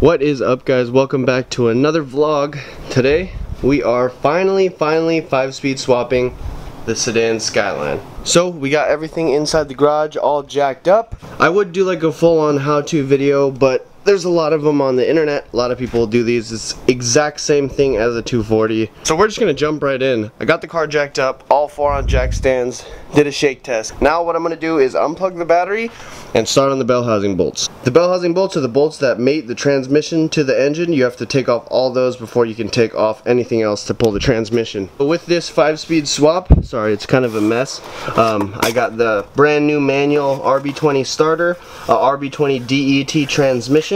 What is up, guys? Welcome back to another vlog. Today we are finally 5-speed swapping the sedan Skyline. So we got everything inside the garage all jacked up. I would do like a full-on how-to video, but there's a lot of them on the internet. A lot of people do these. It's exact same thing as a 240. So we're just gonna jump right in. I got the car jacked up, all 4 on jack stands, did a shake test. Now what I'm gonna do is unplug the battery and start on the bell housing bolts. The bell housing bolts are the bolts that mate the transmission to the engine. You have to take off all those before you can take off anything else to pull the transmission. But with this 5-speed swap, sorry, it's kind of a mess. I got the brand new manual RB20 starter, RB20 DET transmission.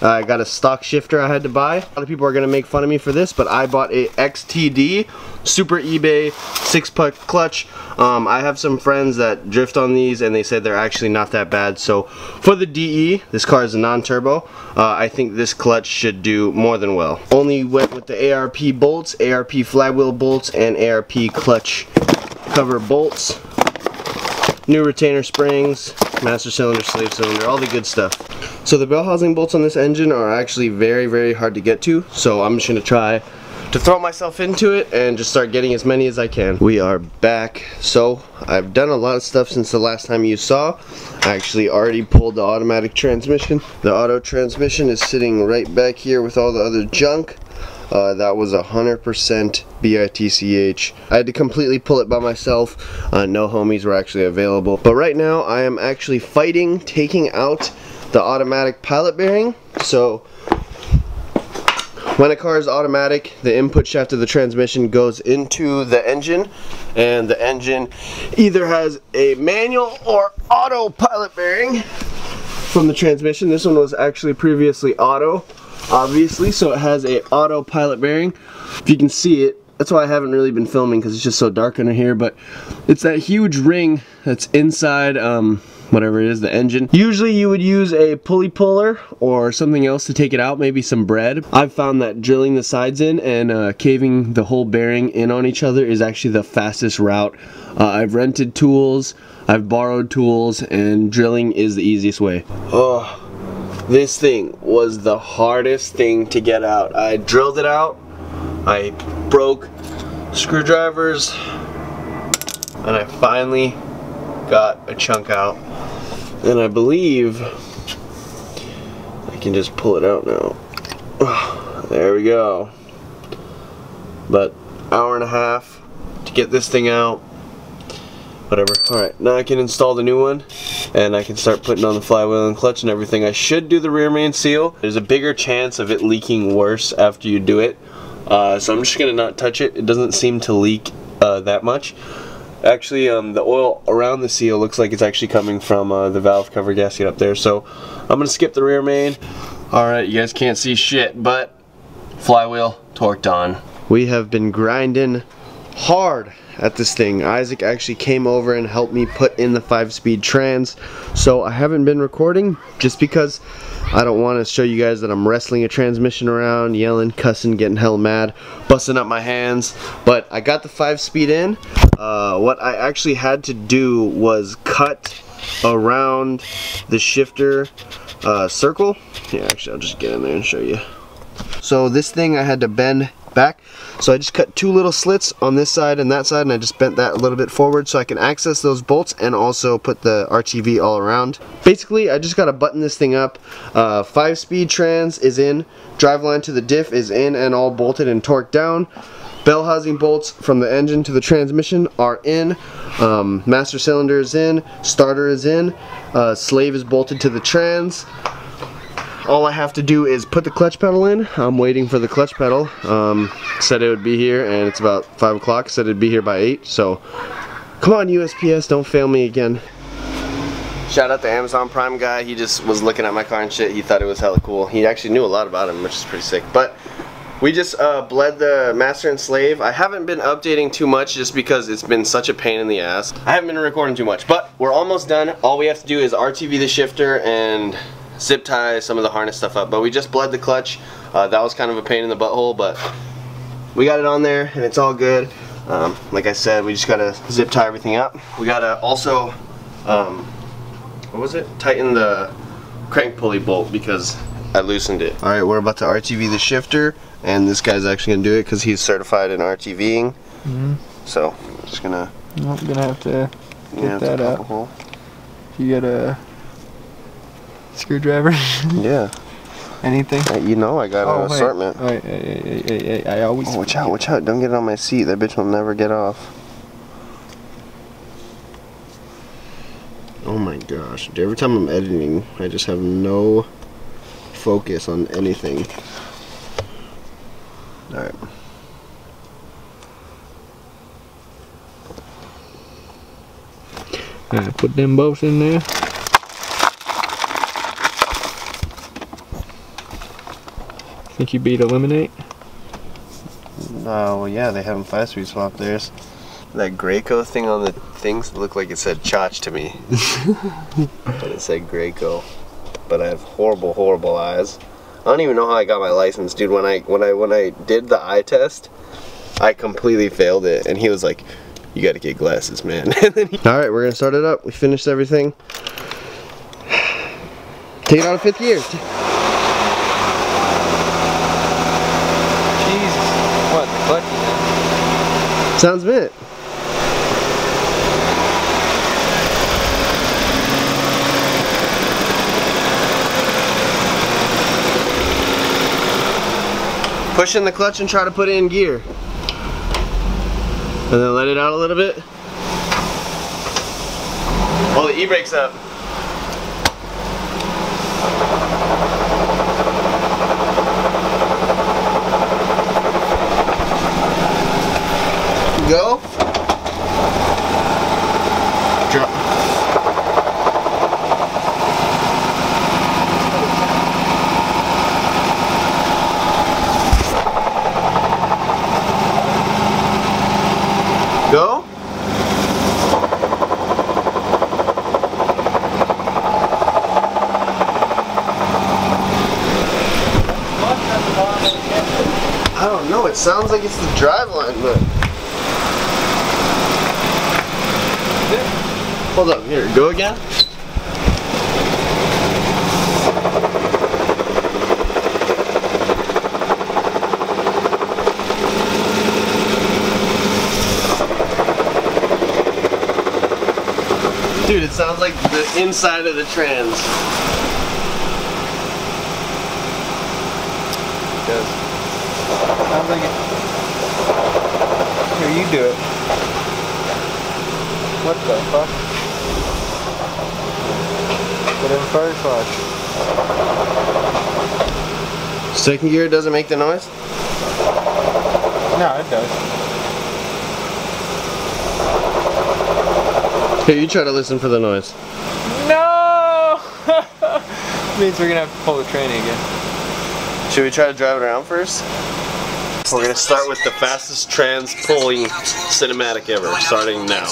I got a stock shifter I had to buy. A lot of people are gonna make fun of me for this, but I bought a XTD Super eBay 6-puck clutch. I have some friends that drift on these and they said they're actually not that bad. So for the DE, this car is a non-turbo. I think this clutch should do more than well. Only went with the ARP bolts, ARP flywheel bolts, and ARP clutch cover bolts. New retainer springs, master cylinder, slave cylinder, all the good stuff. So the bell housing bolts on this engine are actually very hard to get to, so I'm just gonna try to throw myself into it and just start getting as many as I can. We are back. So I've done a lot of stuff since the last time you saw. I actually already pulled the automatic transmission. The auto transmission is sitting right back here with all the other junk. That was 100% BITCH. I had to completely pull it by myself. No homies were actually available. But right now I am actually fighting taking out the automatic pilot bearing. So when a car is automatic, the input shaft of the transmission goes into the engine, and the engine either has a manual or auto pilot bearing from the transmission. This one was actually previously auto, obviously, so it has a auto pilot bearing. If you can see it, that's why I haven't really been filming, because it's just so dark under here, but it's that huge ring that's inside whatever it is, the engine. Usually you would use a pulley puller or something else to take it out, maybe some bread. I've found that drilling the sides in and caving the whole bearing in on each other is actually the fastest route. I've rented tools, I've borrowed tools, and drilling is the easiest way. Oh, this thing was the hardest thing to get out. I drilled it out, I broke screwdrivers, and I finally got a chunk out. And I believe I can just pull it out now. There we go. But hour and a half to get this thing out. Whatever. Alright, now I can install the new one and I can start putting on the flywheel and clutch and everything. I should do the rear main seal. There's a bigger chance of it leaking worse after you do it. So I'm just gonna not touch it. It doesn't seem to leak that much. Actually, the oil around the seal looks like it's actually coming from the valve cover gasket up there. So I'm gonna skip the rear main. Alright, you guys can't see shit, but flywheel torqued on. We have been grinding hard at this thing. Isaac actually came over and helped me put in the 5-speed trans. So I haven't been recording just because I don't want to show you guys that I'm wrestling a transmission around, yelling, cussing, getting hell mad, busting up my hands. But I got the 5-speed in. What I actually had to do was cut around the shifter circle. Yeah, actually I'll just get in there and show you. So this thing I had to bend back, so I just cut 2 little slits on this side and that side, and I just bent that a little bit forward so I can access those bolts and also put the RTV all around. Basically I just gotta button this thing up. 5-speed trans is in, driveline to the diff is in and all bolted and torqued down. Bell housing bolts from the engine to the transmission are in. Master cylinder is in, starter is in, slave is bolted to the trans. All I have to do is put the clutch pedal in. I'm waiting for the clutch pedal. Said it would be here, and it's about 5 o'clock. Said it'd be here by 8. So, come on USPS, don't fail me again. Shout out to Amazon Prime guy. He just was looking at my car and shit. He thought it was hella cool. He actually knew a lot about him, which is pretty sick. But we just bled the master and slave. I haven't been updating too much just because it's been such a pain in the ass. I haven't been recording too much, but we're almost done. All we have to do is RTV the shifter and zip tie some of the harness stuff up, but we just bled the clutch. That was kind of a pain in the butthole, but we got it on there and it's all good. Like I said, we just gotta zip tie everything up. We gotta also what was it? Tighten the crank pulley bolt because I loosened it. Alright, we're about to RTV the shifter, and this guy's actually gonna do it because he's certified in RTVing. So, just gonna... I'm gonna have to get that out. You got a screwdriver? Yeah. Anything? You know I got an assortment. Hey, I always... Oh, watch out. Don't get it on my seat. That bitch will never get off. Oh my gosh. Dude, every time I'm editing, I just have no focus on anything. Alright. Alright, put them bolts in there. Think you beat Eliminate? Well, yeah, they haven't 5-speed swapped theirs. That Graco thing on the things looked like it said Chach to me. But it said Graco. But I have horrible eyes. I don't even know how I got my license, dude. When I did the eye test, I completely failed it, and he was like, "You got to get glasses, man." All right, we're gonna start it up. We finished everything. Take it out of 5th gear. Jesus, what? The clutch is in. Sounds mint. Push in the clutch and try to put it in gear. And then let it out a little bit. Oh, the e-brake's up. Go. Drop. Go. I don't know, it sounds like it's the drive line, but... Hold up, here, go again. Dude, it sounds like the inside of the trans. It does. Sounds like it. Here, you do it. What the fuck? Put in first watch. 2nd gear doesn't make the noise? No, it does. Here, you try to listen for the noise. No! Means we're gonna have to pull the tranny again. Should we try to drive it around first? We're gonna start with the fastest trans pulling cinematic ever, starting now.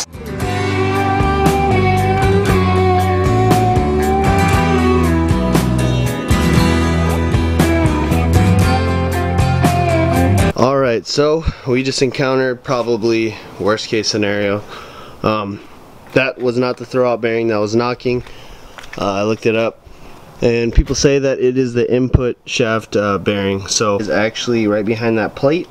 Alright, so we just encountered probably worst case scenario. That was not the throwout bearing that was knocking. I looked it up, and people say that it is the input shaft bearing, so it's actually right behind that plate.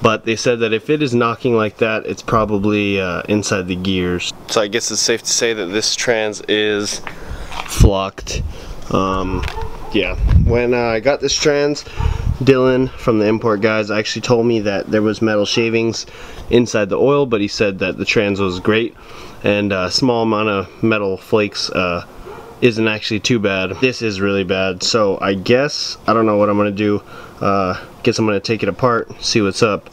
But they said that if it is knocking like that, it's probably inside the gears. So I guess it's safe to say that this trans is flocked. Yeah, when I got this trans, Dylan from the import guys actually told me that there was metal shavings inside the oil, but he said that the trans was great, and a small amount of metal flakes isn't actually too bad. This is really bad, so I guess, I don't know what I'm gonna do. Guess I'm gonna take it apart, see what's up.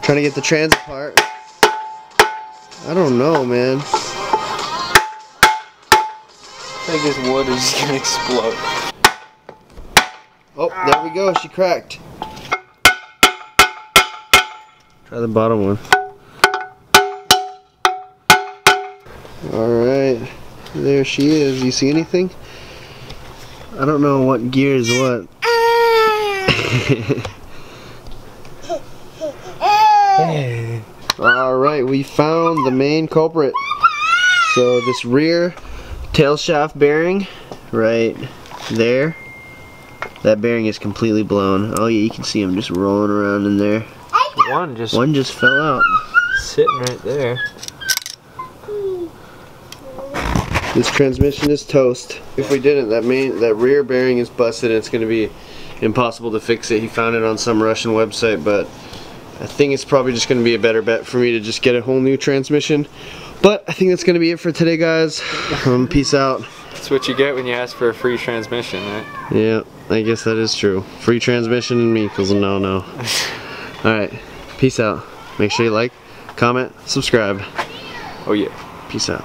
Trying to get the trans apart. I don't know, man. I think this wood is just gonna explode. Oh, there we go, she cracked. Try the bottom one. Alright, there she is. You see anything? I don't know what gear is what. Alright, we found the main culprit. So this rear tail shaft bearing right there, that bearing is completely blown. Oh yeah, you can see him just rolling around in there. One just fell out. sitting right there. This transmission is toast. If we didn't, that rear bearing is busted and it's going to be impossible to fix it. He found it on some Russian website, but I think it's probably just going to be a better bet for me to just get a whole new transmission. But I think that's going to be it for today, guys. Peace out. That's what you get when you ask for a free transmission, right? Yeah, I guess that is true. Free transmission and me equals a no. Alright, peace out. Make sure you like, comment, subscribe. Oh yeah. Peace out.